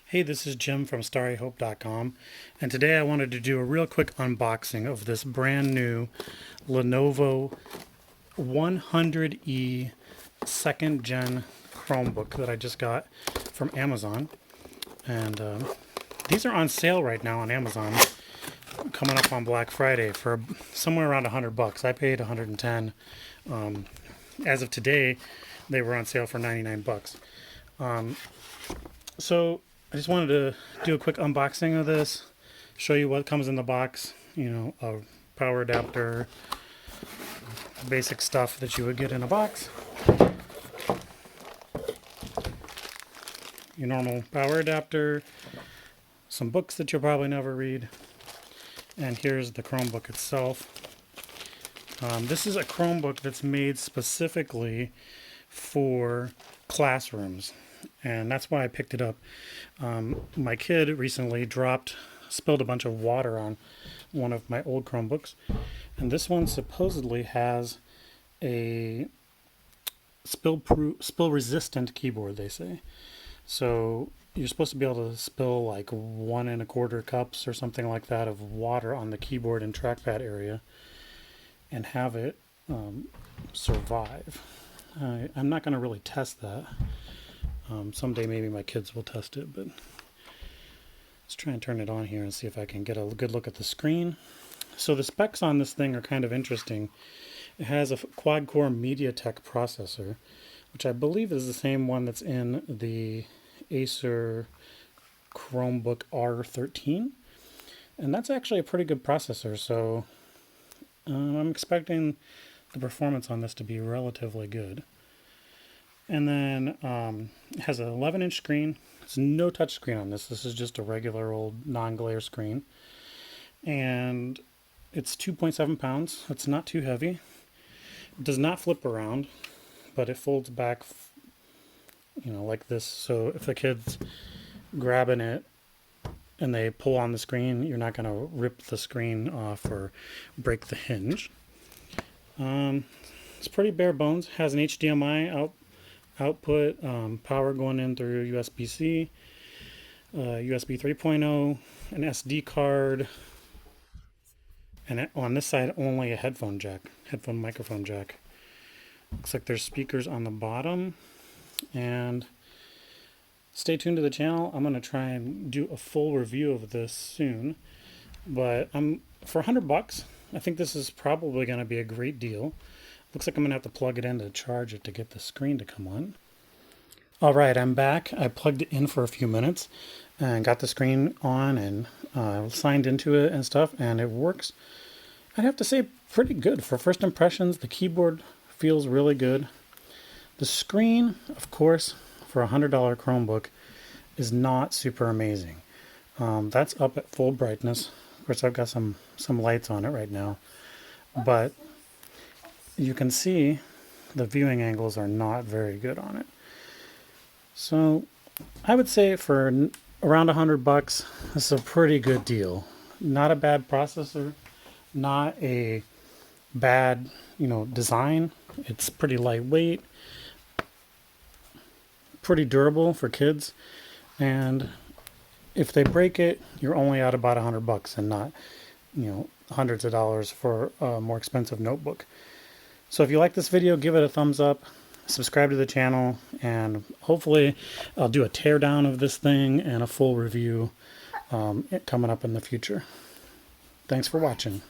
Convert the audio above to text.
Hey, this is Jim from starryhope.com, and today I wanted to do a real quick unboxing of this brand new Lenovo 100E second gen Chromebook that I just got from Amazon. And these are on sale right now on Amazon, coming up on Black Friday for somewhere around $100. I paid 110. As of today, they were on sale for 99 bucks. So I just wanted to do a quick unboxing of this, show you what comes in the box, a power adapter, basic stuff that you would get in a box. Your normal power adapter, some books that you'll probably never read, and here's the Chromebook itself. This is a Chromebook that's made specifically for classrooms, and that's why I picked it up. My kid recently spilled a bunch of water on one of my old Chromebooks, and this one supposedly has a spill resistant keyboard, they say. So you're supposed to be able to spill like 1¼ cups or something like that of water on the keyboard and trackpad area and have it survive. I'm not going to really test that. Someday maybe my kids will test it, but let's try and turn it on here and see if I can get a good look at the screen. So the specs on this thing are kind of interesting. It has a quad-core MediaTek processor, which I believe is the same one that's in the Acer Chromebook R13. And that's actually a pretty good processor, so I'm expecting the performance on this to be relatively good. And then it has an 11-inch screen. There's no touch screen on this. This is just a regular old non-glare screen. And it's 2.7 pounds. It's not too heavy. It does not flip around, but it folds back, like this. So if the kid's grabbing it and they pull on the screen, you're not going to rip the screen off or break the hinge. It's pretty bare bones. Has an HDMI output, power going in through USB-C, USB 3.0, an SD card, and on this side only a headphone microphone jack. Looks like there's speakers on the bottom. And stay tuned to the channel. I'm going to try and do a full review of this soon. But for $100, I think this is probably going to be a great deal. Looks like I'm going to have to plug it in to charge it to get the screen to come on. All right, I'm back. I plugged it in for a few minutes and got the screen on and signed into it and stuff, and it works. I'd have to say pretty good. For first impressions, the keyboard feels really good. The screen, of course, for a $100 Chromebook is not super amazing. That's up at full brightness. Of course, I've got some lights on it right now, but you can see the viewing angles are not very good on it. So I would say for around $100, this is a pretty good deal. Not a bad processor, not a bad, design. It's pretty lightweight, pretty durable for kids, and if they break it, you're only out about $100 and not, hundreds of dollars for a more expensive notebook. So if you like this video, give it a thumbs up, subscribe to the channel, and hopefully I'll do a teardown of this thing and a full review coming up in the future. Thanks for watching.